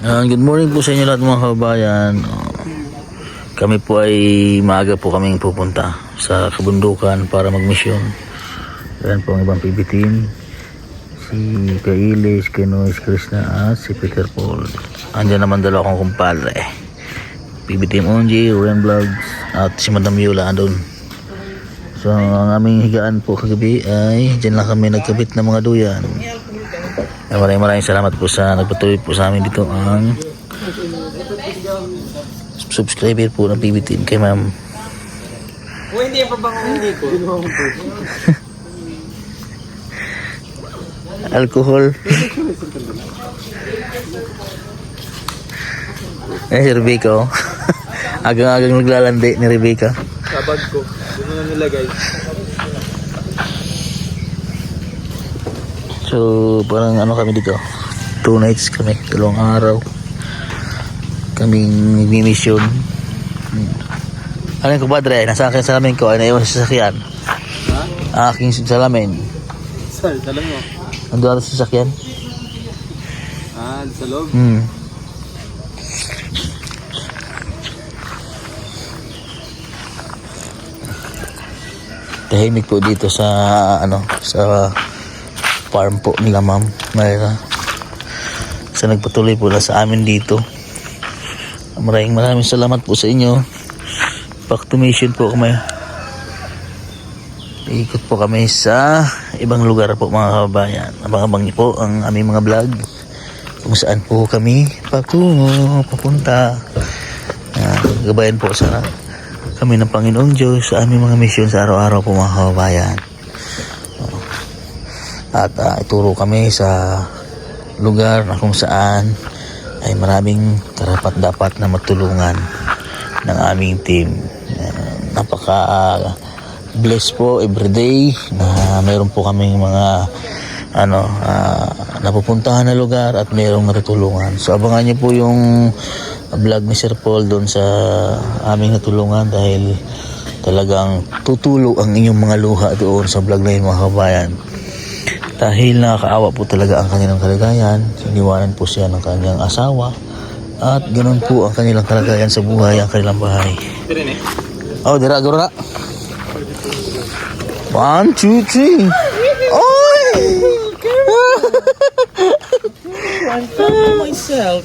Good morning po sa inyo lahat mga kababayan. Kami po ay maaga po kaming pupunta sa kabundukan para magmisyon. Ayan po ang ibang PB team. Si Kailis, Kenois, Krishna at si Peter Paul. Andiyan naman dalawa akong kumpadre. PB team Onji, Ren Vlogs at si Madam Yola andun. So ang aming higaan po kagabi ay dyan lang kami nagkabit ng mga duyan. Maraming salamat po sa nagpatuloy po sa amin dito ang subscriber po ng PB Team kay ma'am. Hindi pa bang hindi ko? Alcohol. Si Rebecca oh. Agang-agang naglalandi ni Rebecca. Sabag ko. Doon na nilagay. So parang ano kami dito 2 nights kami, 2 araw kaming nagmi-mission. Ano yung kumadre, nasa akin salamin ko ay naiwan sa sasakyan. Ha? Aking salamin Sir, salam mo. nandun sa sasakyan. Sa loob. Tahimik po dito sa sa farm po nila ma'am Mayra. Sa nagpatuloy po na sa amin dito. Maraming salamat po sa inyo. Back to mission po kami. Ikot po kami sa ibang lugar po mga kababayan. Abang-abang niyo po ang aming mga vlog kung saan po kami papunta. Gabayan po sana kami ng Panginoong Diyos sa aming mga misyon sa araw-araw po mga kababayan. At ituro kami sa lugar na kung saan ay maraming karapat-dapat na matulungan ng aming team. Napaka-bless po everyday na mayroon po kaming mga napupuntahan na lugar at mayroong natutulungan. So abangan niyo po yung vlog ni Sir Paul doon sa aming natulungan dahil talagang tutulo ang inyong mga luha doon sa vlog na yun mga kabayan. Dahil nakakaawa po talaga ang kanilang kalagayan, iniwanan po siya ng kanyang asawa at ganoon po ang kanilang kalagayan sa buhay, ang kanilang bahay. Oh, dira garo na. 1, 2, 3. Oy! Myself.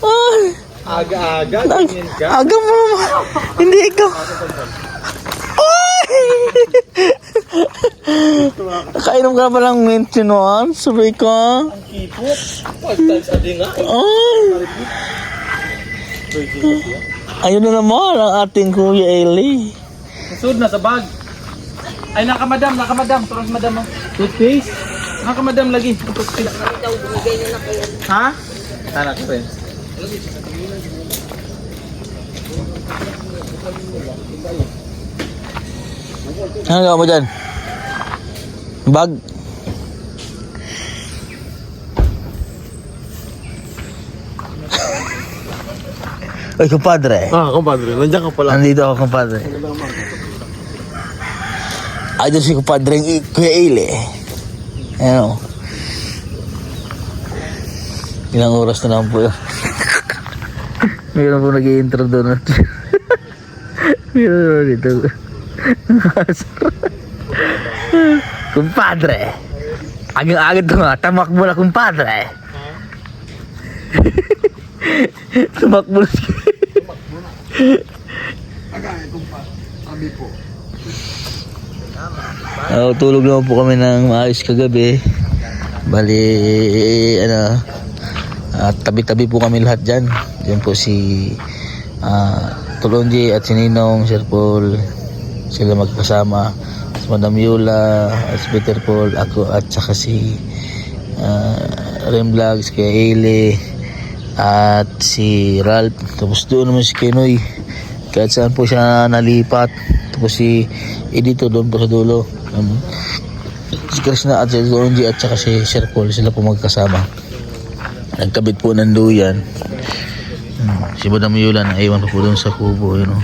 Aga-aga, ganyan ka. Aga mo naman. Hindi ikaw. Nakainom ka ba ng maintenance? Sabi ka? Ang kipot. Pagtal sa dinga. Ay! Ayun na naman ang ating Kuya Eli. Susud na sa bag. Ay, nakamadam. Turas madam mo. Toothpaste? Nakamadam lagi. Toothpaste. Ha? Anak ko rin. Ano gawin mo dyan? Bag? Ay, kumpadre. Kumpadre. Nandiyan ka pala. Nandito ako, kumpadre. Ay, doon si kumpadre yung Kuya Eli. Ano? Ilang oras na naman po yun. Mayroon po nag-i-intro doon. Mayroon po dito. Kumpadre. Agad-agad ko nga. Tamakbo na kumpadre. Tumakbo na siya. Sabi po. Tulog naman po kami ng maayos kagabi. Bali, tabi-tabi po kami lahat dyan. Diyan po si Tulonji at si Ninong, Sir Paul. Sila magkasama. Si Madam Yola, si Peter Paul, ako at saka si Ren Vlogs, kay Eli at si Ralph. Tapos doon naman si Kenoy. Kahit saan po siya nalipat. Tapos si Edito doon po sa dulo. Si Krishna at si Zonji at saka si Sir Paul, sila po magkasama. Nagkabit po ng duyan. Si Madam Yola naiwan po doon sa kubo, you know.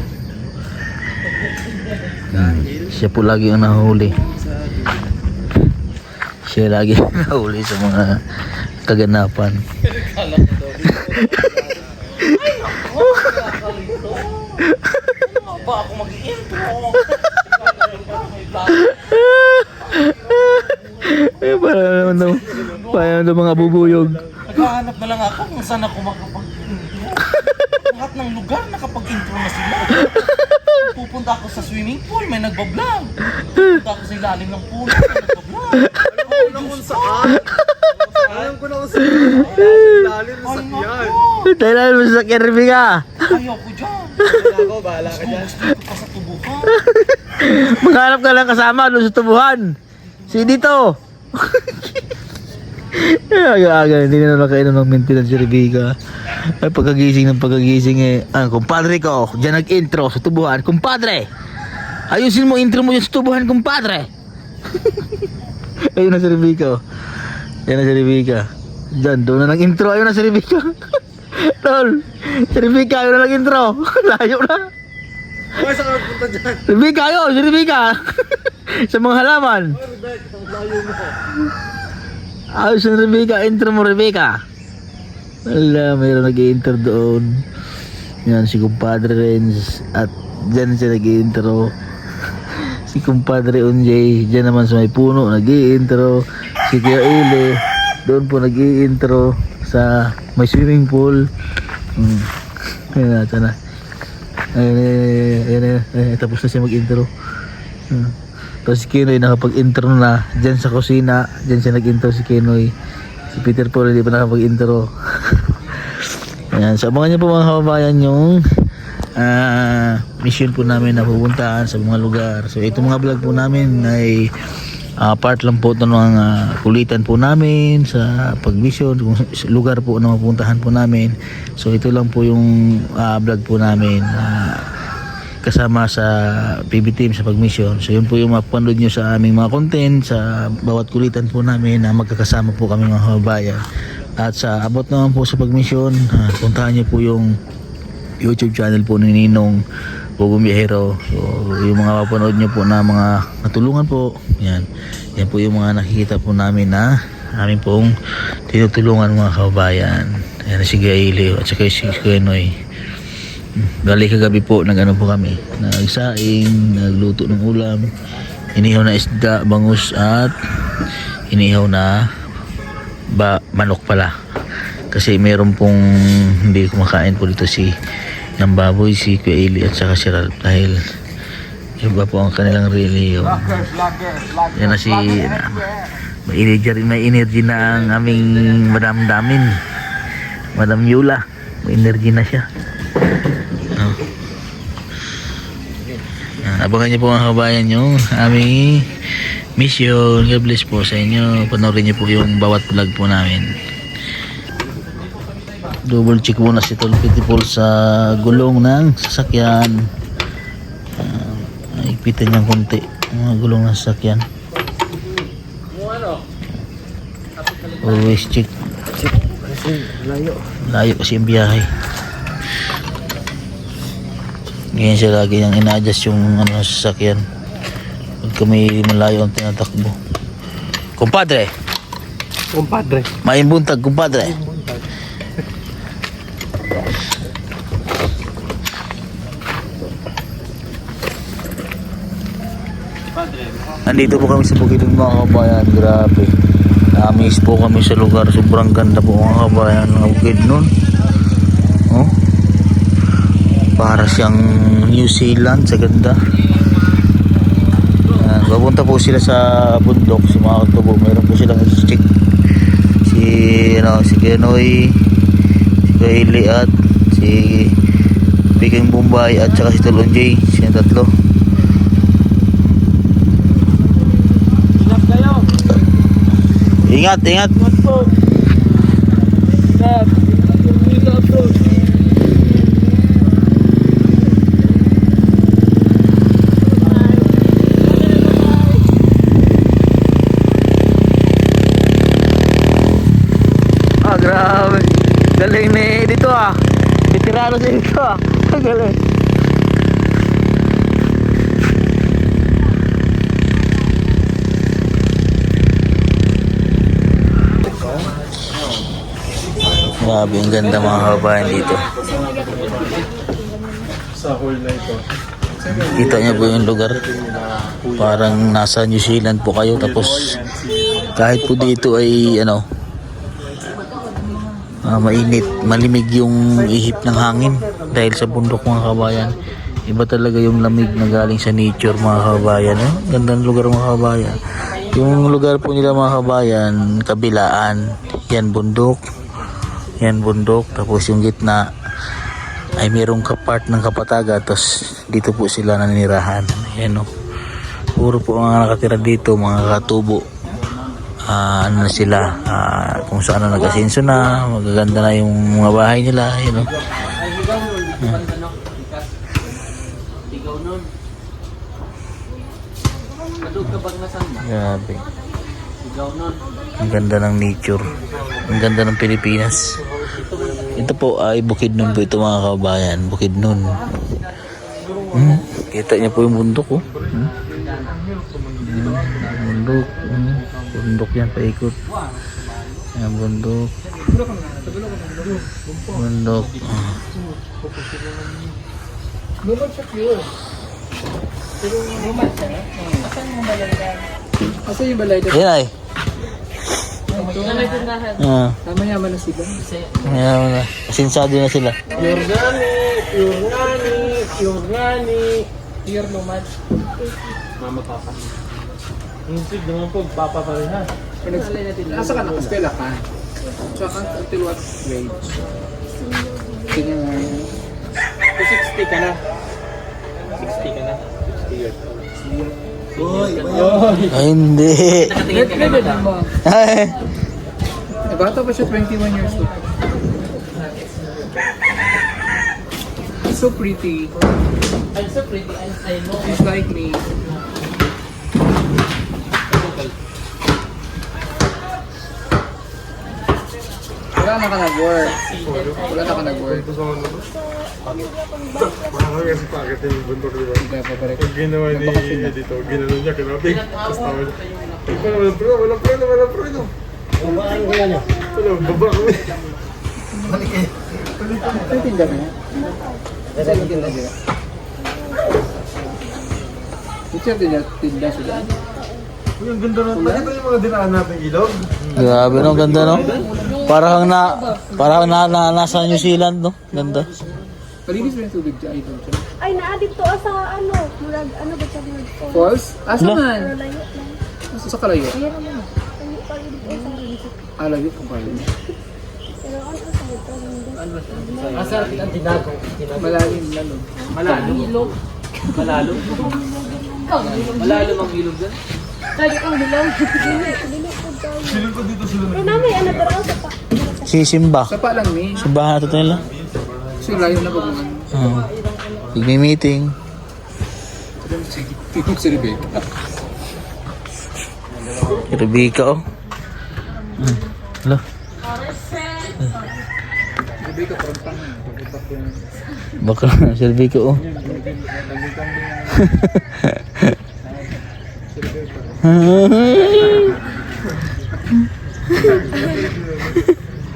Siya po lagi ang nahuli. Siya lagi ang nahuli sa mga kaganapan. mag-intro. Parang daw mga bubuyog. Naghahanap na lang ako kung saan ako makapag-intro. Lahat ng lugar nakapag-intro na sila. Pupunta ako sa swimming pool, may nagbablog. Pupunta ako sa ilalim ng pool, may nagbablog. Alam ko kung saan. Alam ko na kung saan. Lalim sa sakyan. Kailan mo sa Kirby ka? Ayoko dyan. Wala ko, bahala ka dyan. Gusto ko pa sa tubuhan. Maghanap ka lang kasama doon sa tubuhan. Si dito. Aga-aga, hindi na nakainom ng maintenance si Rebecca. Ay, pagkagising kumpadre ko, dyan nag-intro sa tubuhan. Kumpadre! Ayusin mo intro mo dyan sa tubuhan, kumpadre! Ayun na si Rebecca. Yan na si Rebecca. Dyan, doon na nag-intro. Ayun na si Rebecca. Tol, si Rebecca, ayun na nag-intro. Layo na. Ay, saan ka punta dyan? Rebecca, ayun, si Rebecca. Sa mga halaman. Ay, Rebecca, ang layo mo. Ayos na Rebecca, intro mo Rebecca. Wala, mayroon nag-i-intro doon. Yan, si Kumpadre Renz. At dyan siya nag-i-intro. Si Kumpadre Unjay, dyan naman sa may puno, nag-i-intro. Si Kuya Ile, doon po nag-i-intro sa may swimming pool. Ayan na, Ayan, tapos na siya mag-intro. Tapos si Kenoy nakapag-intro na dyan sa kusina. Dyan siya nag-intro si Kenoy. Si Peter Paul hindi pa nakapag-intro. Ayan, so abangan niyo po mga kababayan yung mission po namin na pupuntahan sa mga lugar. So itong mga vlog po namin ay part lang po ito ng kulitan po namin sa pag-mission, kung lugar po na mapuntahan po namin. So ito lang po yung vlog po namin kasama sa PB team sa pag-mission. So yun po yung mapapanood nyo sa aming mga content sa bawat kulitan po namin na magkakasama po kami mga kababayan. At sa abot naman po sa pag-mission, puntahan nyo po yung YouTube channel po ni Ninong Bugumiyahero. So yung mga mapapanood nyo po na mga natulungan po, yan po yung mga nakikita po namin na aming pong tinutulungan mga kababayan. Ayan si Gaili at saka si Kenoy. Bali kagabi po nag-ano po kami, nagsaing, nagluto ng ulam, inihaw na isda, bangus at inihaw na manok pala. Kasi meron pong hindi kumakain po dito si ng baboy, si Kuya Eli at saka si Ralph dahil iba po ang kanilang really yan na si may energy na ang aming Madam Yula, may energy na siya. Abangan niyo po mga kabayan yung aming mission. God bless po sa inyo. Panoorin niyo po yung bawat vlog po namin. Double check muna si Tol Pitipol sa gulong ng sasakyan. Ipitan niyang konti mga gulong ng sasakyan. Always check. Layo kasi yung biyahe. Ngayon siya lagi niyang ina-adjust yung sasakyan pag kami malayo ang tinatakbo. Kumpadre maimbuntag kumpadre. Nandito po kami sa Bukidnon mga kabayan. Grabe, na-amaze po kami sa lugar. Sobrang ganda po mga kabayan ng Bukidnon. Para siyang New Zealand sa ganda. Papunta po sila sa bundok, si mga katubo. Mayroon po silang check si Kenoy, si Kaili at si Peking Bombay at saka si Tolon J. Siyang tatlo. Ingat po. Ingat po. Grabe. Galing ni dito Veterano siya dito Galing. Grabe, ang ganda mga kabayan dito. Sa hole na ito. Kita niyo po yung lugar. Parang nasa New Zealand po kayo. Tapos kahit po dito ay mainit, malimig yung ihip ng hangin dahil sa bundok mga kabayan. Iba talaga yung lamig na galing sa nature mga kabayan. Ganda ng lugar mga kabayan. Yung lugar po nila mga kabayan, kabilaan, yan bundok. Yan bundok, tapos yung gitna ay mayroong part ng kapatagan, tapos dito po sila nanirahan. Ayan o. Puro po mga nakatira dito, mga katubo. Ano na sila, kung saan na nag-asenso na, magaganda na yung mga bahay nila. Ayan o. Grabe. Ang ganda ng nature. Ang ganda ng Pilipinas. Ito po ay Bukidnon po ito mga kabayan. Bukidnon. Kita niyo po yung bundok oh. Bundok. Bundok yan paikot. Yan bundok. Bundok. Asa yung balay? Yan ay. Tama yaman na sila. Ayan na. Sinsado na sila. Organic. Here nomad. Mama, papa. Hindi naman po, papa pa rin ha. Asa ka nakaskwela ka? Tsaka until what grade? Tingnan mo. 60 ka na. 60 ka na. 60 years old. Ay, hindi. Ay. Bata pa siya, 21 years old. She's so pretty. I'm so pretty, I know. She's like me. Wala na ka nag-work. Wala na ka nag-work. Mahal kasi pakit yung bundok, di ba? Kaya pa pare. Pag ginawa ni dito, ginano niya, kinapig. Tapos tawa niya. Walang preno. Umaan ko yan. Baba kami. Ay, tinda na yan. Kasi yung tinda nila. Tinda sila. Ang ganda na. Nakita yung mga dinaan natin ilog. Grabe no, ganda no. Parang nasa New Zealand no. Ganda. Palinis mo yung tubig dyan. Ay, naadik to sa murag, ba siya murag falls? Falls? Asa Wala. man? Pero layo lang. Sa kalayo? Kaya naman. Layo pa rin po sa rin. Layo kung kalayo. Pero ano sa ito? Asa ang tinago? Malalim na no. Ilog. Malalo. Malalo ang ilog dyan. Lagi kang bilong. Dili po tayo. Silong ko dito sila. Pero namin, daraan sa pa. Sisimba. Sapa lang ni. Simbahan na ito nila. Kasi layo na bagungan. Meeting. Si Rebecca. Rebecca oh. Hala. Rebecca, parang tangan. Pagkatak ko yan. Baka si Rebecca oh.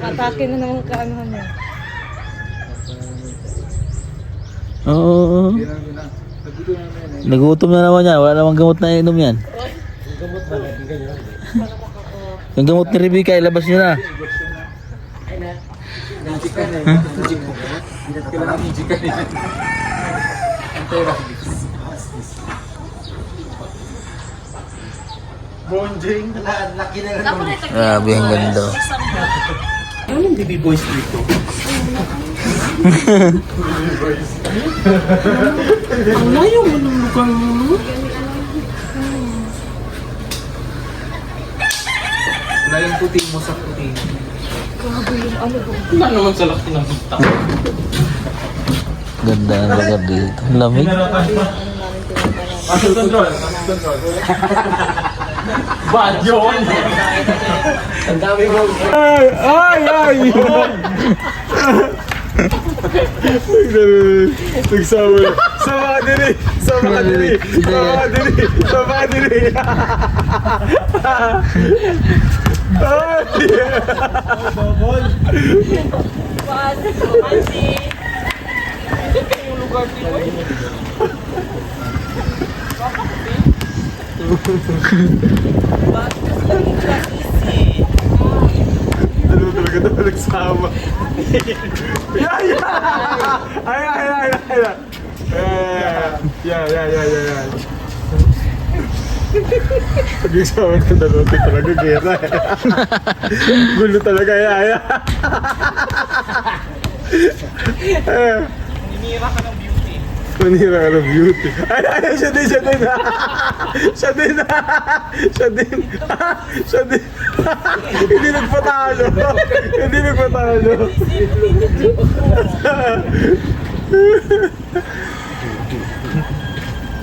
Atake na naman kaanohan niya. Oo. Nagutom na naman yan. Wala namang gamot na inom yan. Yung gamot ni Rebecca, ilabas nyo na. Kailangan hijikan yan. Antera. Bonjing. Grabe ang ganda. Anong baby boys dito? Ang layo mo ng lugar mo. Wala yung puti mo sa puti. Wala naman sa laki ng bita. Ganda ang lugar dito. Ang lamig. Asal control. Bad yun! Ang dami mo. Ay! Nagsama. Sama ka diri. Ay! Bakit kasi naging easy? Ano talaga daw nagsama? Yan! Yan! Pag nagsama ng dalawa ito talaga gera eh. Gulo talaga yan. Ninira ka ng beauty. Manira ka ng beauty. Ay, siya din. Hindi nagpatalo.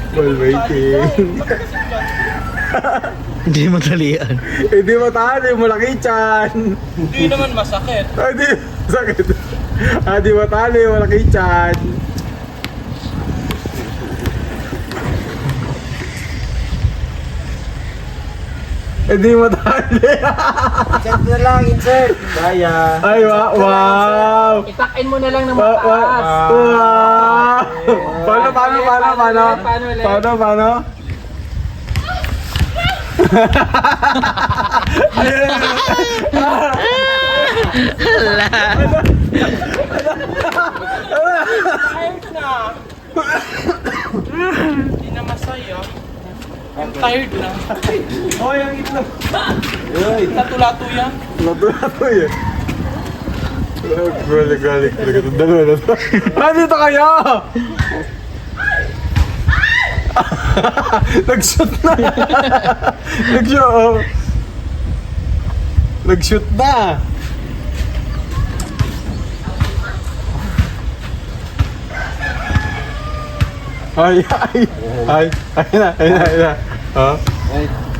While waiting. Hindi madalian. Hindi matalo yung malaki tiyan. Hindi naman masakit. Ay, di. Sakit. Di matalo yung malaki tiyan. Hindi matali. Insert na lang, insert. Kaya. Ay, wow! Itakin mo na lang ng Wow! mataas. Wow! Paano? Ayos na. Hindi na masaya. I'm tired lang. Oh, yung itlog. Lato-lato yan. Lato yan. Galing. Dalawa na to. Dito kayo! Nag-shoot na! Nag-shoot na! Ay na. Oh.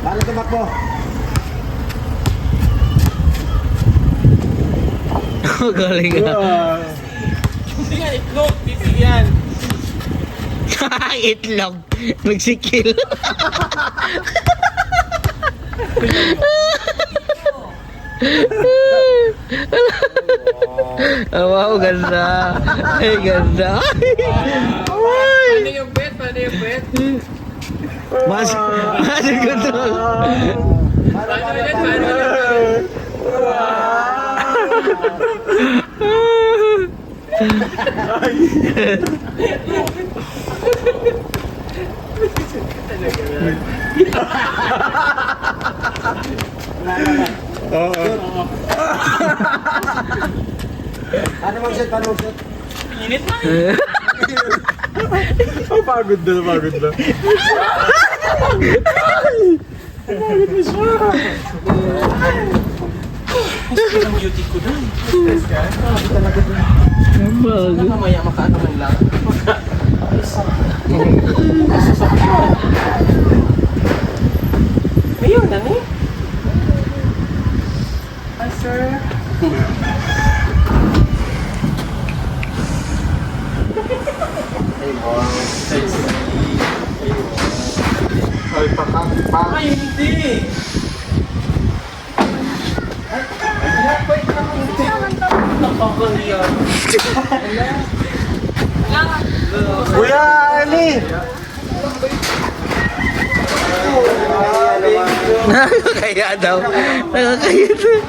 Paano tumakbo? Galing ka. Hindi nga itlog. Bibig yan. Itlog. Nagsikil. Oh, wow, ganda. Ay, ganda. Paano yung bet? Mas control. Paano ulit? Paano mag-set? Init na. Oh, pagod na. Gusto ng beauty ko dun. Mamaya makaano man lang. Ayun na ni. Hi, sir. Ay, Ay, hindi. Nakakahiya. Kuya Ali! Nakakaya daw. Nakakaya daw.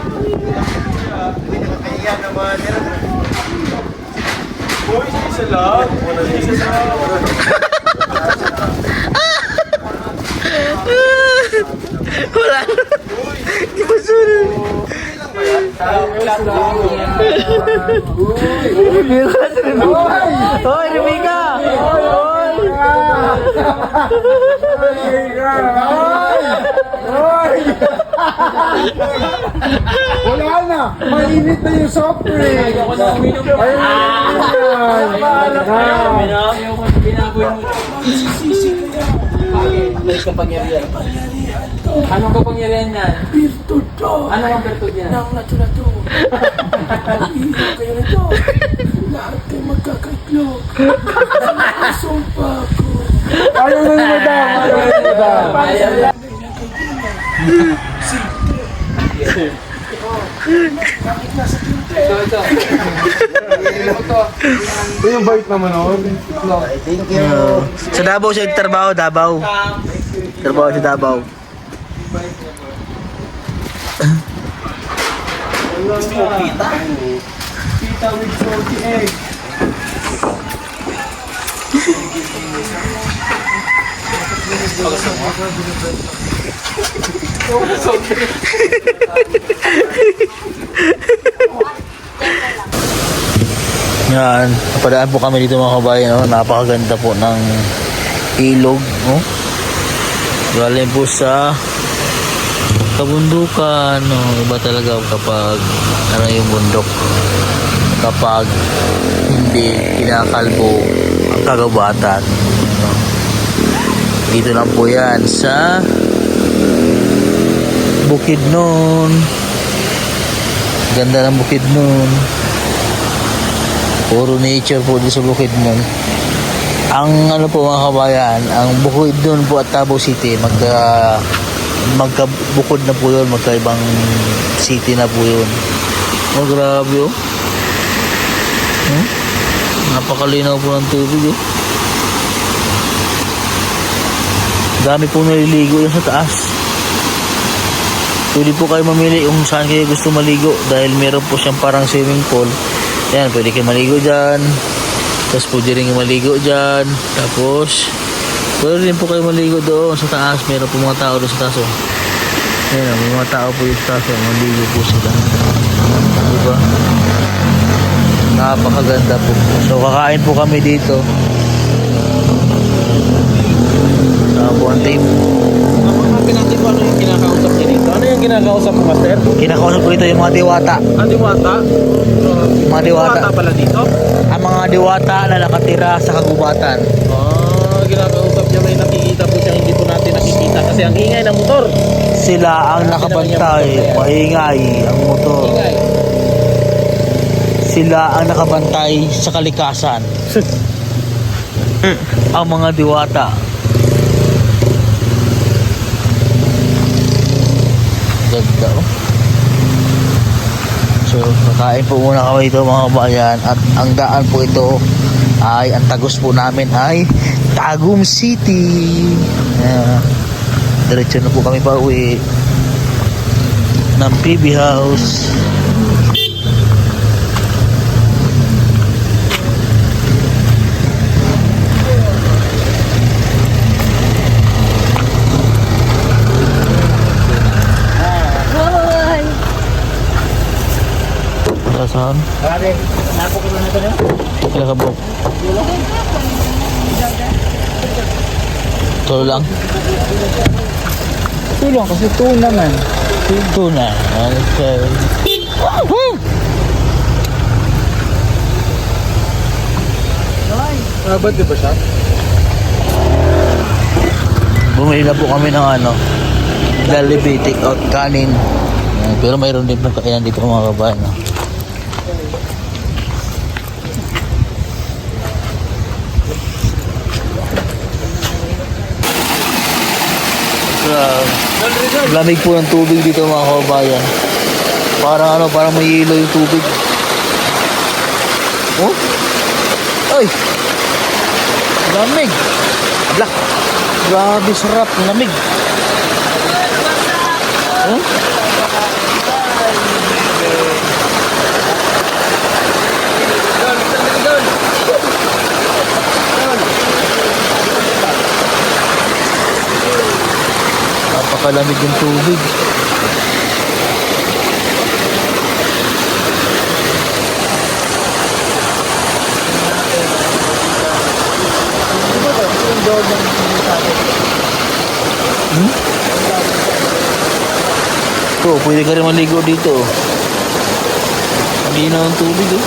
Boy, isa lang. Wala na. Di ba sunod? Hoy, Rebecca! Wala na! Mainit na yung soft drink! Ayoko na uminom. Ayoko na binaboy mo. Bakit kapangyarihan? Anong kapangyarihan yan? Virtud to! Ano ang virtud yan? Nang nato. Pag-iinom kayo nito. Lahat kayo magkakatlog. Sumpa ko. Ayaw na yung madam. Ito. Yung bait naman ako. Sa Davao siya trabaho, Davao. Trabaho sa Davao. Pita with salty egg. Yan, napadaan po kami dito mga kabayan, no? Napakaganda po ng ilog, no? Galing po sa kabundukan, no? Iba talaga kapag ano yung bundok, kapag hindi kinakalbo ang kagubatan, no? Dito lang po yan sa Bukidnon. Ganda ng Bukidnon. Puro nature po dito sa Bukidnon. Ang ano po mga kabayan, ang Bukidnon po at Davao City, magkabukod na po yun, magkaibang city na po yun. Oh, grabe oh. Napakalinaw po ng tubig oh. Dami po naliligo yan sa taas. Pwede po kayo mamili kung saan kayo gusto maligo dahil meron po siyang parang swimming pool. Yan, pwede kayo maligo dyan. Tapos pwede rin kayo maligo dyan. Tapos pwede rin po kayo maligo doon sa taas. Meron po mga tao doon sa taas oh. Yan, may mga tao po yung sa taas oh. Maligo po sila. Diba? Napakaganda po. So kakain po kami dito. Po ang team. Hanapin natin kung ano yung kinakausap niya dito. Ano yung kinakausap mo, Master? Kinakausap ko dito yung mga diwata. Diwata? Mga diwata. Diwata pala dito? Ang mga diwata na nakatira sa kagubatan. Kinakausap niya, may nakikita po siya, hindi po natin nakikita kasi ang ingay ng motor. Sila ang nakabantay. Maingay ang motor. Ingay. Sila ang nakabantay sa kalikasan. Ang mga diwata. Ganda oh. So kakain po muna kami dito mga kabayan. At ang daan po ito ay, ang tagos po namin ay Tagum City. Diretso na po kami pa uwi ng PB House. Hoy! Saan? Kailan ka bro? Tulo lang? Tulong kasi tuna man. Tuna. Okay. Ba't di ba siya? Bumili na po kami ng ano, Jollibee take out kanin. Pero mayroon din pong kainan dito mga kabayan. No? Lamig po ng tubig dito mga kabayan. Parang ano, parang may yelo yung tubig. Oh? Ay! Lamig! Abla! Grabe sarap, lamig. Oh? Napakalamig yung tubig. Pwede ka rin maligo dito. Hindi na ang tubig eh.